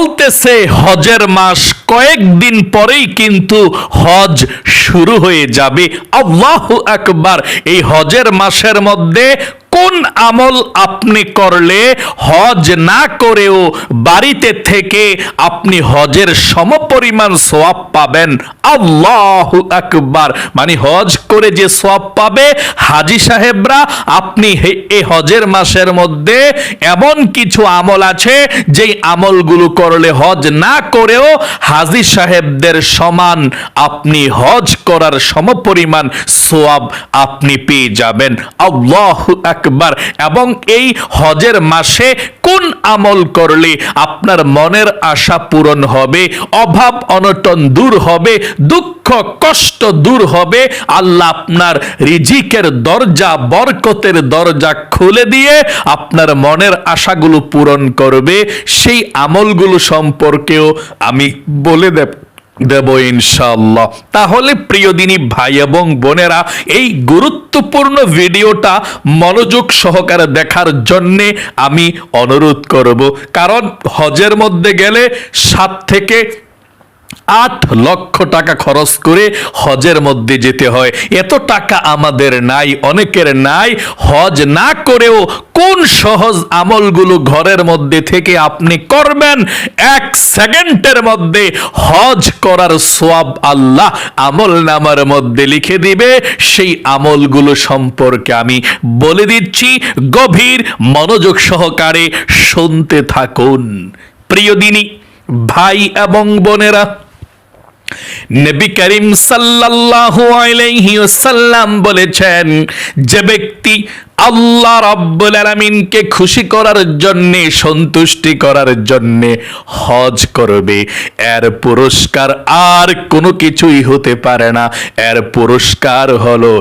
চলতেছে হজের মাস, কয়েকদিন পরেই কিন্তু হজ শুরু হয়ে যাবে। আল্লাহু আকবার। এই হজের মাসের মধ্যে কোন আমল আপনি করলে হজ না করেও বাড়িতে থেকে আপনি হজের সমপরিমাণ সওয়াব পাবেন? আল্লাহু আকবার। মানে হজ করে যে সওয়াব পাবে হাজী সাহেবরা, আপনি এই হজের মাসের মধ্যে এমন কিছু আমল আছে যেই আমলগুলো করলে হজ না করেও হাজী সাহেবদের সমান আপনি হজ করার সমপরিমাণ সওয়াব আপনি পেয়ে যাবেন। আল্লাহু আকবার। এবং এই হজের মাসে কোন আমল করলে আপনার মনের আশা পূরণ হবে, অভাব অনটন দূর হবে, দুঃখ কষ্ট দূর হবে, আল্লাহ আপনার রিজিকের দরজা, বরকতের দরজা খুলে দিয়ে আপনার মনের আশাগুলো পূরণ করবে, সেই আমলগুলো সম্পর্কেও আমি বলে দেব ইনশাআল্লাহ। তাহলে প্রিয় দিনী ভাই এবং বোনেরা, এই গুরুত্বপূর্ণ ভিডিওটা মনোযোগ সহকারে দেখার জন্যে আমি অনুরোধ করব। কারণ হজের মধ্যে গেলে 7 থেকে 8 লক্ষ টাকা খরচ করে হজের মধ্যে যেতে হয়। এত টাকা আমাদের নাই, অনেকের নাই। হজ না করেও কোন সহজ আমলগুলো ঘরের মধ্যে থেকে আপনি করবেন, 1 সেকেন্ডের মধ্যে হজ করার সওয়াব আল্লাহ আমল নামার মধ্যে লিখে দিবে। সেই আমলগুলো সম্পর্কে আমি বলে দিচ্ছি, গভীর মনোযোগ সহকারে শুনতে থাকুন। প্রিয় দিনী ভাই এবং বোনেরা, নবী করিম সাল্লাল্লাহু আলাইহি ওয়াসাল্লাম বলেছেন, যে ব্যক্তি আল্লাহ রাব্বুল আলামিনকে খুশি করার জন্য, সন্তুষ্টি করার জন্য হজ করবে, এর পুরস্কার আর কোনো কিছুই হতে পারে না। এর পুরস্কার হলো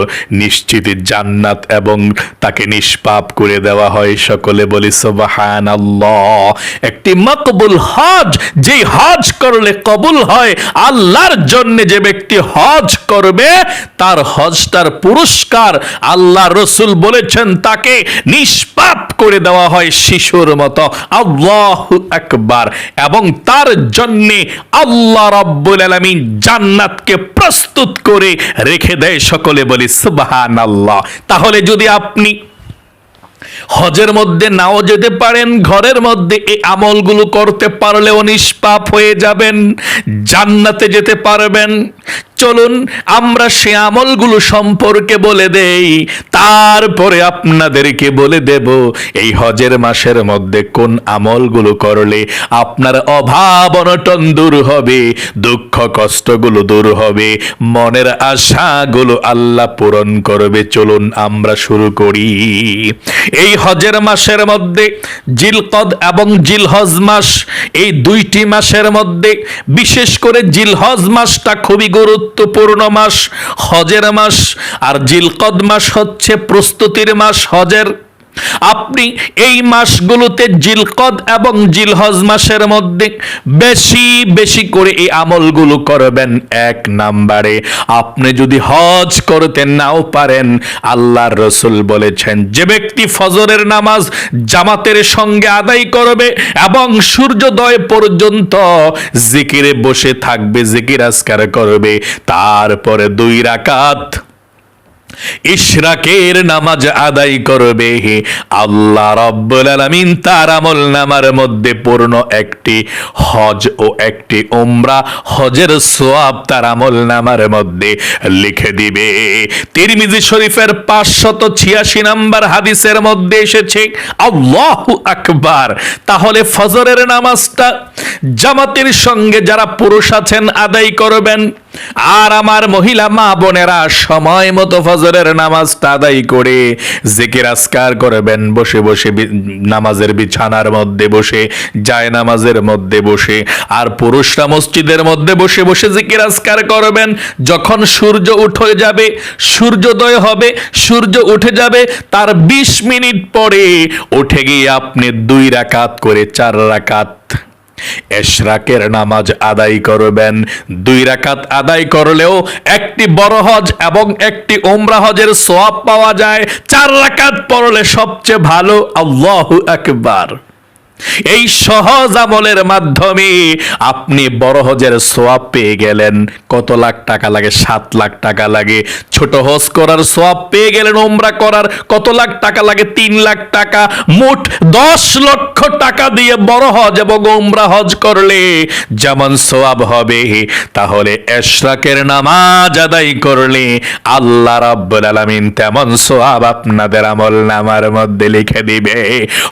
নিশ্চিত জান্নাত, এবং তাকে নিষ্পাপ করে দেওয়া হয়। সকলে বলি সুবহানাল্লাহ। একটি মকবুল হজ, যে হজ করলে কবুল হয়, আল্লাহর জন্য যে ব্যক্তি হজ করবে তার হজটার পুরস্কার আল্লাহ রাসূল বলেছেন তাকে নিষ্পাপ করে দেওয়া হয় শিশুর মতো। আল্লাহু আকবার। এবং তার জন্য আল্লাহ রাব্বুল আলামিন জান্নাতকে প্রস্তুত করে রেখে দেয়। সকলে বলি সুবহানাল্লাহ। তাহলে যদি আপনি হজের মধ্যে নাও যেতে পারেন, ঘরের মধ্যে এই আমলগুলো করতে পারলেও নিষ্পাপ হয়ে যাবেন, জান্নাতে যেতে পারবেন। চলুন আমরা সে আমলগুলো সম্পর্কে বলে দেই, তারপরে আপনাদেরকে বলে দেব এই হজের মাসের মধ্যে কোন আমলগুলো করলে আপনার অভাব অনটন দূর হবে, দুঃখ কষ্টগুলো দূর হবে, মনের আশাগুলো আল্লাহ পূরণ করবে। চলুন আমরা শুরু করি। এই হজের মাসের মধ্যে জিলকদ এবং জিলহজ মাস, এই দুইটি মাসের মধ্যে বিশেষ করে জিলহজ মাসটা খুবই গুরুত্বপূর্ণ মাস, হজের মাস। আর জিলকদ মাস হচ্ছে প্রস্তুতির মাস হজের। আপনি এই মাসগুলোতে জিলকদ এবং জিলহজ মাসের মধ্যে বেশি বেশি করে এই আমলগুলো করবেন। 1 নম্বরে, আপনি যদি হজ করতে নাও পারেন, আল্লাহর রাসূল বলেছেন, যে ব্যক্তি ফজরের নামাজ জামাতের সঙ্গে আদায় করবে এবং সূর্যোদয় পর্যন্ত জিকিরে বসে থাকবে, জিকির আজকার করবে, তারপরে 2 রাকাত ইশরাকের নামাজ আদায় করবে, আল্লাহ রাব্বুল আলামিন তার আমলনামার মধ্যে পূর্ণ একটি হজ ও একটি উমরা হজের সওয়াব তার আমলনামার মধ্যে লিখে দিবে। তিরমিজি শরীফের 586 নম্বর হাদিসের মধ্যে এসেছে, আল্লাহু আকবার। তাহলে ফজরের নামাজটা জামাতের সঙ্গে যারা পুরুষ আছেন আদায় করবেন, আর আমার মহিলা মা বোনেরা সময় মতো ফজরের নামাজটা আদায় করে জিকির আজকার করবেন, বসে বসে নামাজের বিছানার মধ্যে বসে, যায় নামাজের মধ্যে বসে। আর পুরুষরা মসজিদের মধ্যে বসে বসে জিকির আজকার করবেন। যখন সূর্য উঠে যাবে, সূর্যোদয় হবে, সূর্য উঠে যাবে, তার 20 মিনিট পরে উঠে গিয়ে আপনি 2 রাকাত করে 4 রাকাত ইশরাকের নামাজ আদায় করবেন। 2 রাকাত আদায় করলেও একটি বড় হজ এবং একটি উমরা হজের সওয়াব পাওয়া যায়। 4 রাকাত পড়লে সবচেয়ে ভালো। আল্লাহু আকবার। এই সহজ আমলের মাধ্যমে আপনি বড় হজের সওয়াব পেয়ে গেলেন। কত লাখ টাকা লাগে? 7 লাখ টাকা লাগে। ছোট হজ করার সওয়াব পেয়ে গেলেন। উমরা করার কত লাখ টাকা লাগে? 3 লাখ টাকা। মোট 10 লক্ষ টাকা দিয়ে বড় হজ এবং উমরা হজ করলে যেমন সওয়াব হবে, তাহলে ইশরাকের নামাজ আদায় করলে আল্লাহ রাব্বুল আলামিন তেমন সওয়াব আপনাদের আমলনামার মধ্যে লিখে দিবে।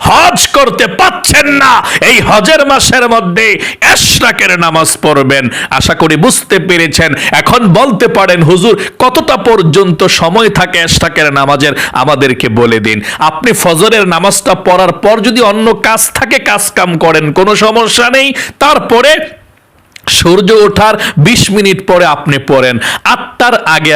হজ করতে পাচ্ছেন না, এই হজের মাসের মধ্যে ইশরাকের নামাজ পড়বেন। আশা করি বুঝতে পেরেছেন। এখন বলতে পারেন, হুজুর কতটা পর্যন্ত সময় থাকে ইশরাকের নামাজের, আমাদেরকে বলে দিন। আপনি ফজরের নামাজটা পড়ার পর যদি অন্য কাজ থাকে, কাজ কাম করেন, কোনো সমস্যা নেই। তারপরে সূর্য ওঠার 20 মিনিট পরে আপনি পড়েন। 8টার আগে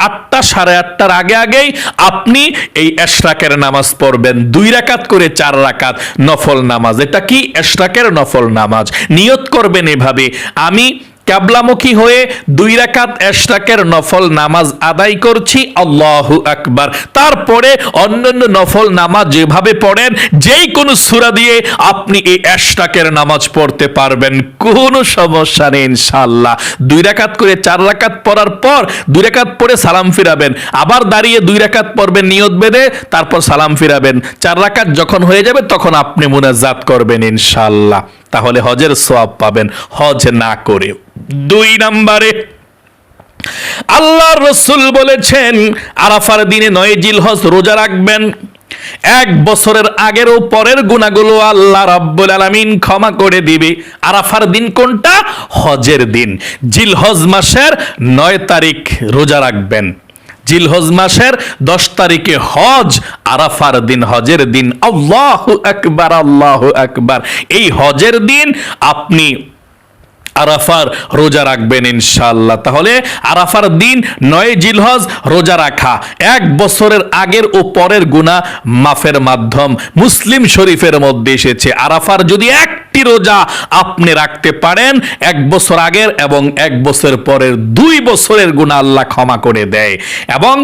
8টা 8:30 আগেই আপনি এই ইশরাকের নামাজ পড়বেন। 2 রাকাত করে 4 রাকাত নফল নামাজ। এটা কি? ইশরাকের নফল নামাজ। নিয়ত করবেন এভাবে, আমি কিবলামুখী হয়ে 2 রাকাত ইশরাকের নফল নামাজ আদায় করছি, আল্লাহু আকবার। তারপরে অন্যান্য নফল নামাজ যেভাবে পড়েন, যেই কোনো সূরা দিয়ে আপনি এই ইশরাকের নামাজ পড়তে পারবেন, কোনো সমস্যা নেই ইনশাআল্লাহ। 2 রাকাত করে 4 রাকাত পড়ার পর 2 রাকাত পড়ে সালাম ফিরাবেন, আবার দাঁড়িয়ে 2 রাকাত পড়বেন নিয়ত বেঁধে, তারপর সালাম ফিরাবেন। 4 রাকাত যখন হয়ে যাবে তখন আপনি মুনাজাত করবেন ইনশাআল্লাহ। তাহলে হজের সওয়াব পাবেন হজ না করে। 2 নম্বরে আল্লাহর রাসূল বলেছেন, আরাফার দিনে 9 জিলহজ রোজা রাখবেন। 1 বছরের আগের ও পরের গুনাহগুলো আল্লাহ রাব্বুল আলামিন ক্ষমা করে দিবে। আরাফার দিন কোনটা? হজের দিন। জিলহজ মাসের 9 তারিখ রোজা রাখবেন। জিলহজ মাসের 10 তারিখে হজ, আরাফার দিন হজের দিন। আল্লাহু আকবার, আল্লাহু আকবার। এই হজের দিন আপনি আরাফার রোজা রাখবেন ইনশাআল্লাহ। তাহলে আরাফার দিন 9 জিলহজ রোজা রাখা 1 বছরের আগের ও পরের গুনাহ মাফের মাধ্যম। মুসলিম শরীফের মধ্যে এসেছে, আরাফার যদি একটি রোজা আপনি রাখতে পারেন, 1 বছর আগের এবং 1 বছর পরের 2 বছরের গুনাহ আল্লাহ ক্ষমা করে দেয়। এবং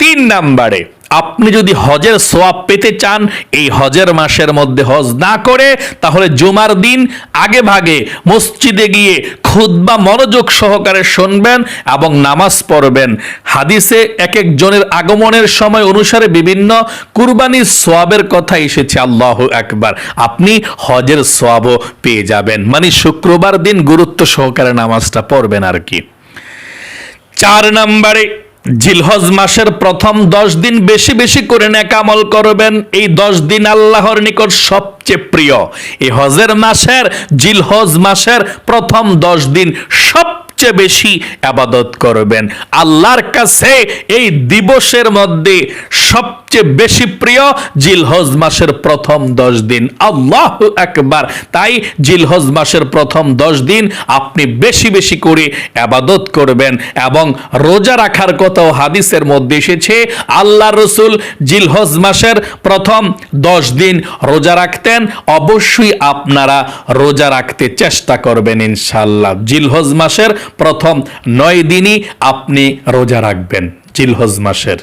3 নম্বরে আপনি যদি হজের সওয়াব পেতে চান, এই হজের মাসের মধ্যে হজ না করে, তাহলে জুমার দিন আগে ভাগে মসজিদে গিয়ে খুতবা মনোযোগ সহকারে শুনবেন এবং নামাজ পড়বেন। হাদিসে এক এক জনের আগমনের সময় অনুসারে বিভিন্ন কুরবানির সওয়াবের কথা এসেছে, আল্লাহু আকবার। আপনি হজের সওয়াবও পেয়ে যাবেন। মানে শুক্রবার দিন গুরুত্ব সহকারে নামাজটা পড়বেন আর কি। 4 নম্বরে জিলহজ মাসের প্রথম 10 দিন বেশি বেশি করে নেক আমল করবেন। এই 10 দিন আল্লাহর নিকট সবচেয়ে প্রিয়। এই হজের মাসের, জিলহজ মাসের প্রথম 10 দিন সবচেয়ে বেশি ইবাদত করবেন। আল্লাহর কাছে এই দিবসের মধ্যে সবচেয়ে বেশি প্রিয় জিলহজ মাসের প্রথম 10 দিন। আল্লাহু আকবার। তাই জিলহজ মাসের প্রথম 10 দিন আপনি বেশি বেশি করে ইবাদত করবেন। এবং রোজা রাখার কথাও হাদিসের মধ্যে এসেছে, আল্লাহর রাসূল জিলহজ মাসের প্রথম 10 দিন রোজা রাখতেন। অবশ্যই আপনারা রোজা রাখতে চেষ্টা করবেন ইনশাআল্লাহ। জিলহজ মাসের প্রথম 9 দিনই আপনি রোজা রাখবেন জিলহজ মাসের।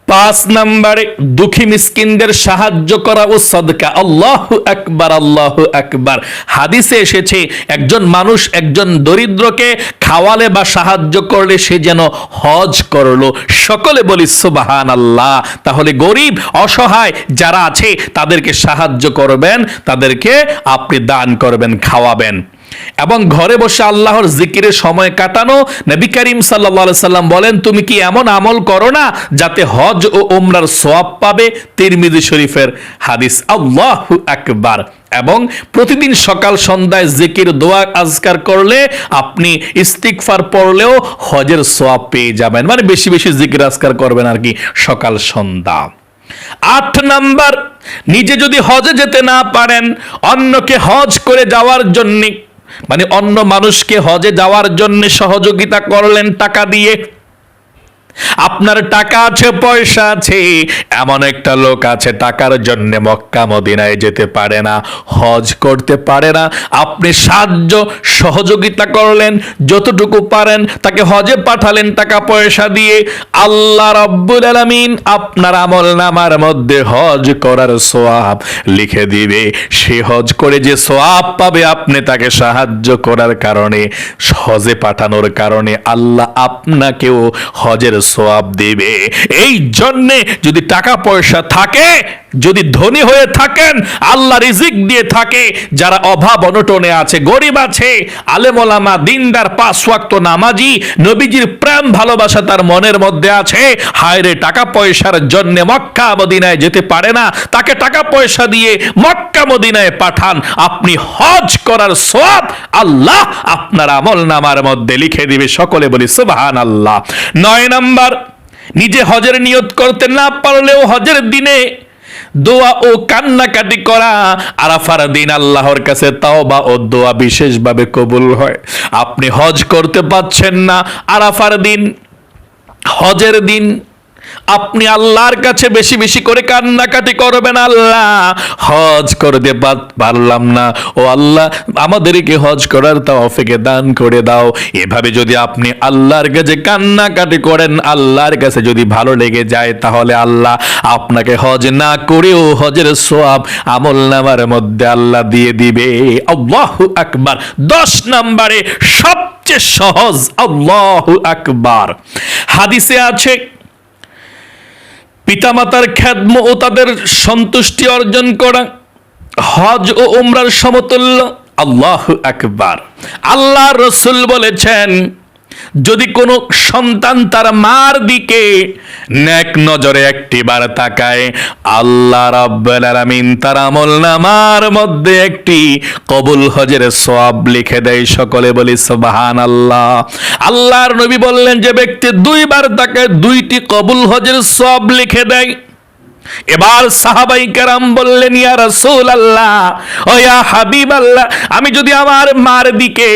5 নম্বরে দুঃখী মিসকিনদের সাহায্য করা ও সাদকা। আল্লাহু আকবার, আল্লাহু আকবার। হাদিসে এসেছে, একজন মানুষ একজন দরিদ্রকে খাওয়ালে বা সাহায্য করলে সে যেন হজ করলো। সকলে বলি সুবহানাল্লাহ। তাহলে গরিব অসহায় যারা আছে তাদেরকে সাহায্য করবেন, তাদেরকে আপনি দান করবেন, খাওয়াবেন। এবং ঘরে বসে আল্লাহর জিকিরে সময় কাটানো। নবী করিম সাল্লাল্লাহু আলাইহি সাল্লাম বলেন, তুমি কি এমন আমল করো না যাতে হজ ও উমরার সওয়াব পাবে? তিরমিজি শরীফের হাদিস। আল্লাহু আকবার। এবং প্রতিদিন সকাল সন্ধ্যায় জিকির দোয়া আজকার করলে, আপনি ইস্তিগফার পড়লেও হজের সওয়াব পেয়ে যাবেন। মানে বেশি বেশি জিকির আজকার করবেন আর কি, সকাল সন্ধ্যা। 8 নাম্বার, নিজে যদি হজে যেতে না পারেন, অন্যকে হজ করে যাওয়ার জন্য, মানে অন্য মানুষকে হজে যাওয়ার জন্য সহযোগিতা করলেন টাকা দিয়ে। আপনার টাকা আছে, পয়সা আছে, এমন একটা লোক আছে টাকার জন্য মক্কা মদিনায় যেতে পারে না, হজ করতে পারে না। আপনি সাহায্য সহযোগিতা করলেন, যতটুকু পারেন তাকে হজে পাঠালেন টাকা পয়সা দিয়ে। আল্লাহ রাব্বুল আলামিন আপনার আমলনামার মধ্যে হজ করার সওয়াব লিখে দিবে। সে হজ করে যে সওয়াব পাবে, আপনি তাকে সাহায্য করার কারণে, হজে পাঠানোর কারণে আল্লাহ আপনাকেও হজের সওয়াব দিবে। এই জন্যে যদি টাকা পয়সা থাকে, যদি ধনী হয়ে থাকেন, আল্লাহ রিজিক দিয়ে থাকে, যারা অভাব অনটনে আছে, গরিব আছে, আলেম ওলামা, দিনদার, 5 ওয়াক্ত নামাজি, নবীজির প্রেম ভালোবাসা তার মনের মধ্যে আছে, হায়রে টাকা পয়সার জন্য মক্কা মদিনায় যেতে পারে না, তাকে টাকা পয়সা দিয়ে মক্কা মদিনায় পাঠান, আপনি হজ করার সওয়াব আল্লাহ আপনার আমলনামার মধ্যে লিখে দিবে। সকলে বলি সুবহানাল্লাহ। 9 নাম্বার, নিজে হজের নিয়ত করতে না পারলেও হজের দিনে দোয়া ও কান্নাকাটি করা। আরাফার দিন আল্লাহর কাছে তাওবা ও দোয়া বিশেষভাবে কবুল হয়। আপনি হজ করতে পারছেন না, আরাফার দিন, হজের দিন আপনি আল্লাহর কাছে বেশি বেশি করে কান্নাকাটি করবেন, আল্লাহ হজ করতে পারলাম না, ও আল্লাহ আমাদেরকে হজ করার তৌফিক দান করে দাও। এভাবে যদি আপনি আল্লাহর কাছে কান্নাকাটি করেন, আল্লাহর কাছে যদি ভালো লেগে যায়, তাহলে আল্লাহ আপনাকে হজ না করেও হজের সওয়াব আমলনামার মধ্যে আল্লাহ দিয়ে দিবে। আল্লাহু আকবার। 10 নম্বরে সবচেয়ে সহজ, আল্লাহু আকবার। হাদিসে আছে, পিতামাতার খেদমত ও তাদের সন্তুষ্টি অর্জন করা হজ ও উমরার সমতুল্য। আল্লাহু আকবার। আল্লাহ রাসূল বলেছেন, যদি কোনো সন্তান তার মার দিকে নেক নজরে একটিবার তাকায়, আল্লাহ রাব্বুল আলামিন তার আমলনামার মধ্যে একটি কবুল হজের সওয়াব লিখে দেয়। সকলে বলি সুবহানাল্লাহ। আল্লাহর নবী বললেন, যে ব্যক্তি 2 বার তাকায় 2টি কবুল হজের সওয়াব লিখে দেয়। এবার সাহাবাই কেরাম বললেন, ইয়া রাসূলুল্লাহ, ও ইয়া হাবিবাল্লাহ, আমি যদি আমার মার দিকে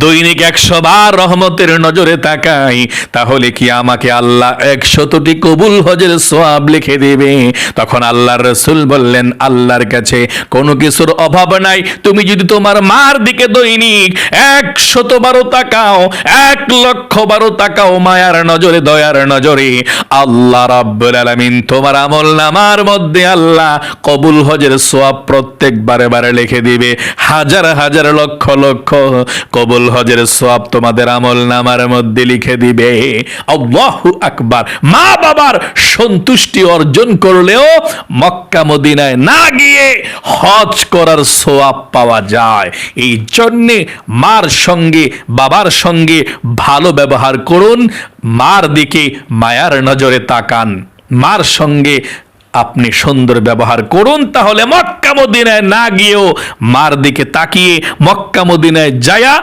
দৈনিক 100 বার রহমতের নজরে তাকাই, তাহলে কি আমাকে আল্লাহ 100টি কবুল হজের সওয়াব লিখে দেবে? তখন আল্লাহর রাসূল বললেন, আল্লাহর কাছে কোনো কিছুর অভাব নাই। তুমি যদি তোমার মার দিকে দৈনিক 100 বার তাকাও, 1,00,000 বার তাকাও মায়ার নজরে, দয়ার নজরে, আল্লাহ রাব্বুল আলামিন তোমার আমলনামার মধ্যে আল্লাহ কবুল হজের সওয়াব প্রত্যেক বারে বারে লিখে দিবে। হাজার হাজার লক্ষ লক্ষ কবুল হজের সওয়াব তোমাদের আমলনামার মধ্যে লিখে দিবে। আল্লাহু আকবার। মা বাবার সন্তুষ্টি অর্জন করলেও মক্কা মদিনায় না গিয়ে হজ করার সওয়াব পাওয়া যায়। এই জন্যে মার সঙ্গে, বাবার সঙ্গে ভালো ব্যবহার করুন, মার দিকে মায়ার নজরে তাকান, মার সঙ্গে আপনি সুন্দর ব্যবহার করুন, তাহলে মক্কা মদিনায় না গিয়েও মার দিকে তাকিয়ে মক্কা মদিনায় যায়া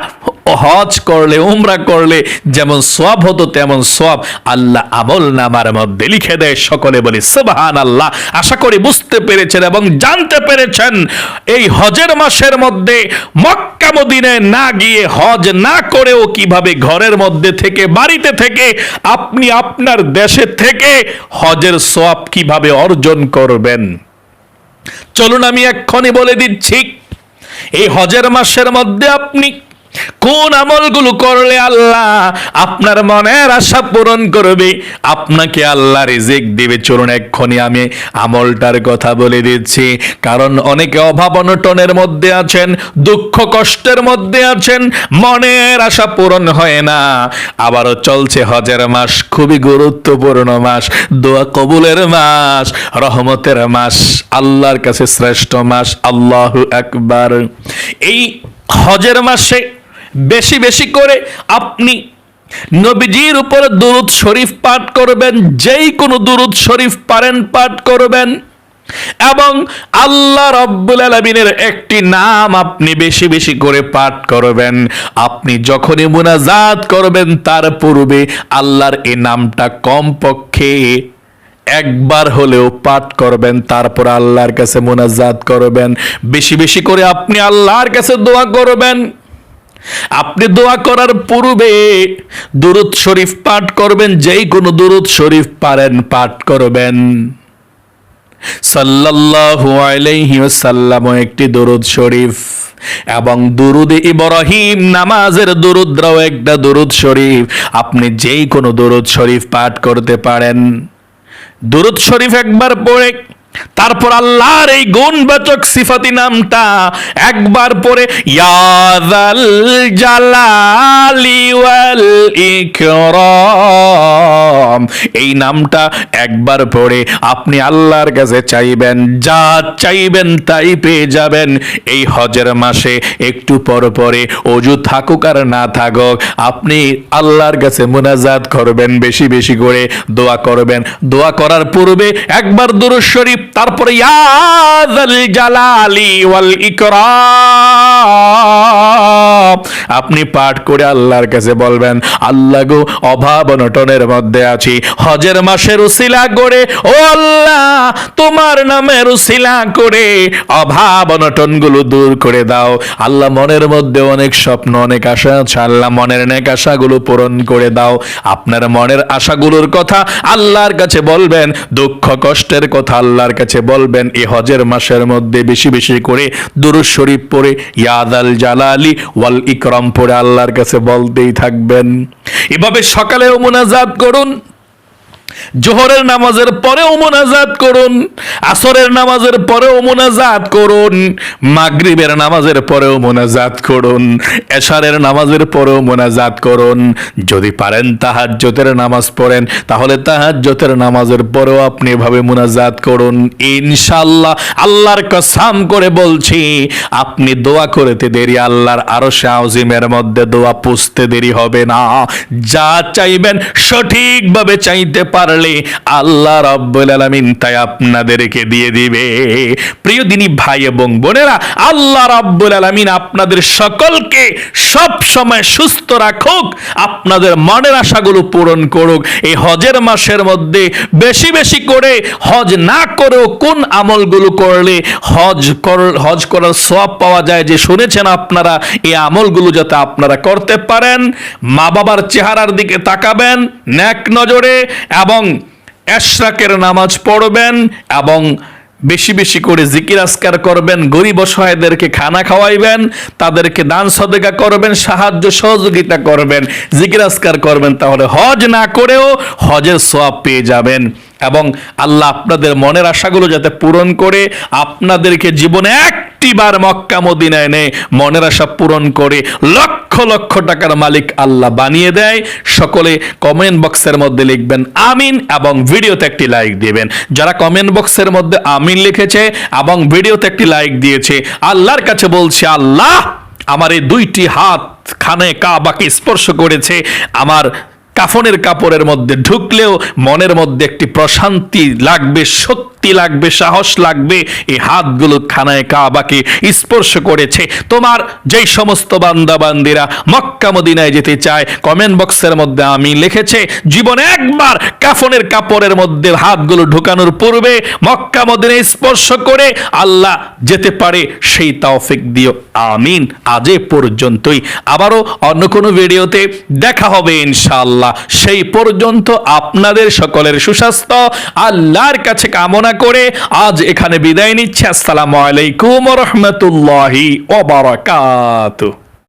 হজ করলে, উমরা করলে যেমন সওয়াব হতো, তেমন সওয়াব আল্লাহ আমলনামার মধ্যে লিখে দেয়। সকলে বলি সুবহানাল্লাহ। আশা করি বুঝতে পেরেছেন এবং জানতে পেরেছেন, এই হজের মাসের মধ্যে মক্কা মদিনায় না গিয়ে, হজ না করেও কিভাবে ঘরের মধ্যে থেকে, বাড়িতে থেকে, আপনি আপনার দেশে থেকে হজের সওয়াব কিভাবে অর্জন করবেন। চলুন আমি এক্ষুনি বলে দিচ্ছি, এই হজের মাসের মধ্যে আপনি কোন আমলগুলো করলে আল্লাহ আপনার মনের আশা পূরণ করবে, আপনাকে আল্লাহ রিজিক দিবে। চলুন এক্ষুনি আমি আমলটার কথা বলে দিচ্ছি, কারণ অনেকে অভাব অনটনের মধ্যে আছেন, দুঃখ কষ্টের মধ্যে আছেন, মনের আশা পূরণ হয় না। আবারও চলছে হজের মাস, খুবই গুরুত্বপূর্ণ মাস, দোয়া কবুলের মাস, রহমতের মাস, আল্লাহর কাছে শ্রেষ্ঠ মাস। আল্লাহু আকবার। এই হজের মাসে বেশি বেশি করে আপনি নবীজির উপর দুরূদ শরীফ পাঠ করবেন, যেই কোনো দুরূদ শরীফ পারেন পাঠ করবেন, এবং আল্লাহ রাব্বুল আলামিনের একটি নাম আপনি বেশি বেশি করে পাঠ করবেন। আপনি যখনই মুনাজাত করবেন, তার পূর্বে আল্লাহর এই নামটা কমপক্ষে একবার হলেও পাঠ করবেন, তারপর আল্লাহর কাছে মুনাজাত করবেন। বেশি বেশি করে আপনি আল্লাহর কাছে দোয়া করবেন। আপনি দোয়া করার পূর্বে দুরূদ শরীফ পাঠ করবেন, যেই কোনো দুরূদ শরীফ পারেন পাঠ করবেন। সাল্লাল্লাহু আলাইহি ওয়াসাল্লাম একটি দুরূদ শরীফ, এবং দুরুদ ইব্রাহিম নামাজের দুরুদরাও একটা দুরূদ শরীফ। আপনি যেই কোনো দুরূদ শরীফ পাঠ করতে পারেন। দুরূদ শরীফ একবার পড়ে তারপর আল্লাহর এই গুণবাচক সিফাতি নামটা একবার পড়ে, ইয়া যাল জালালি ওয়াল ইকরাম, এই নামটা একবার পড়ে আপনি আল্লাহর কাছে চাইবেন, যা চাইবেন তাই পেয়ে যাবেন। এই হজের মাসে একটু পর পরে অজু থাকুক আর না থাকুক, আপনি আল্লাহর কাছে মুনাজাত করবেন, বেশি বেশি করে দোয়া করবেন। দোয়া করার পূর্বে একবার দুরূদ শরীফ, তারপরে ইয়া যাল জালালি ওয়াল ইকরাম আপনি পাঠ করে আল্লাহর কাছে বলবেন, আল্লাহ গো, অভাব অনটনের মধ্যে আছি, হজের মাসের উসিলা করে ও আল্লাহ, তোমার নামের উসিলা করে অভাব অনটন গুলো দূর করে দাও। আল্লাহ, মনের মধ্যে অনেক স্বপ্ন, অনেক আশা আছে, আল্লাহ মনের নেক আশাগুলো পূরণ করে দাও। আপনার মনের আশাগুলোর কথা আল্লাহর কাছে বলবেন, দুঃখ কষ্টের কথা আল্লাহর কাছে বলবেন। এই হজের মাসের মধ্যে বেশি বেশি করে দুরূদ শরীফ পড়ে ইয়া যাল জালালি ওয়াল ইকরাম পড়ে আল্লাহর কাছে বলতেই থাকবেন। এভাবে সকালেও মুনাজাত করুন, জোহরের নামাজের পরেও মুনাজাত করুন, আসরের নামাজের পরেও মুনাজাত করুন, মাগরিবের নামাজের পরেও মুনাজাত করুন, এশারের নামাজের পরেও মুনাজাত করুন। যদি পারেন তাহাজ্জুদের নামাজ পড়েন, তাহলে তাহাজ্জুদের নামাজের পরেও আপনি এভাবে মুনাজাত করুন। ইনশাআল্লাহ, আল্লাহর কসম করে বলছি, আপনি দোয়া করতে দেরি, আল্লাহর আরশে আযিমের মধ্যে দোয়া পৌঁছতে দেরি হবে না। যা চাইবেন সঠিকভাবে চাইতে পারলে আল্লাহ রাব্বুল আলামিন তাই আপনাদেরকে দিয়ে দিবে। প্রিয় দিনী ভাই এবং বোনেরা, আল্লাহ রাব্বুল আলামিন আপনাদের সকলকে সব সময় সুস্থ রাখুক, আপনাদের মনের আশাগুলো পূরণ করুক। এই হজের মাসের মধ্যে বেশি বেশি করে হজ না করেও কোন আমলগুলো করলে হজ করার সওয়াব পাওয়া যায়, যে শুনেছেন আপনারা, এই আমলগুলো যাতে আপনারা করতে পারেন। মা বাবার চেহারার দিকে তাকাবেন নেক নজরে, এবং এশরাকের নামাজ পড়বেন, এবং বেশি বেশি করে জিকির আজকার করবেন, গরিব অসহায়দেরকে খানা খাওয়াইবেন, তাদেরকে দান সদকা করবেন, সাহায্য সহযোগিতা করবেন, জিকির আজকার করবেন। তাহলে হজ না করেও হজের সওয়াব পেয়ে যাবেন। এবং আল্লাহ আপনাদের মনের আশাগুলো যাতে পূরণ করে, আপনাদেরকে জীবনে একটিবার মক্কা মদিনায় এনে মনের আশা পূরণ করে লক্ষ লক্ষ টাকার মালিক আল্লাহ বানিয়ে দেয়। সকলে কমেন্ট বক্সের মধ্যে লিখবেন আমিন, এবং ভিডিওতে একটি লাইক দিবেন। যারা কমেন্ট বক্সের মধ্যে আমিন লিখেছে এবং ভিডিওতে একটি লাইক দিয়েছে, আল্লাহর কাছে বলছি, আল্লাহ, আমার এই দুইটি হাত খানে কাবাকে স্পর্শ করেছে, আমার কাফনের কাপড়ের মধ্যে ঢুকলেও মনের মধ্যে একটি প্রশান্তি লাগবে, শক্তি লাগবে, সাহস লাগবে। এই হাতগুলো খানায় কাবাকে স্পর্শ করেছে। তোমার যেই সমস্ত বান্দা বান্দিরা মক্কা মদিনায় যেতে চায়, কমেন্ট বক্সের মধ্যে আমি লিখেছে, জীবনে একবার কাফনের কাপড়ের মধ্যে হাতগুলো ঢুকানোর পূর্বে মক্কা মদিনায় স্পর্শ করে আল্লাহ যেতে পারে, সেই তৌফিক দিও, আমিন। আজ এ পর্যন্তই, আবারও অন্য কোনো ভিডিওতে দেখা হবে ইনশাআল্লাহ। সেই পর্যন্ত আপনাদের সকলের সুস্বাস্থ্য আল্লাহর কাছে কামনা করে আজ এখানে বিদায় নিচ্ছি। আসসালামু আলাইকুম ওয়া রাহমাতুল্লাহি ওয়া বারাকাতুহু।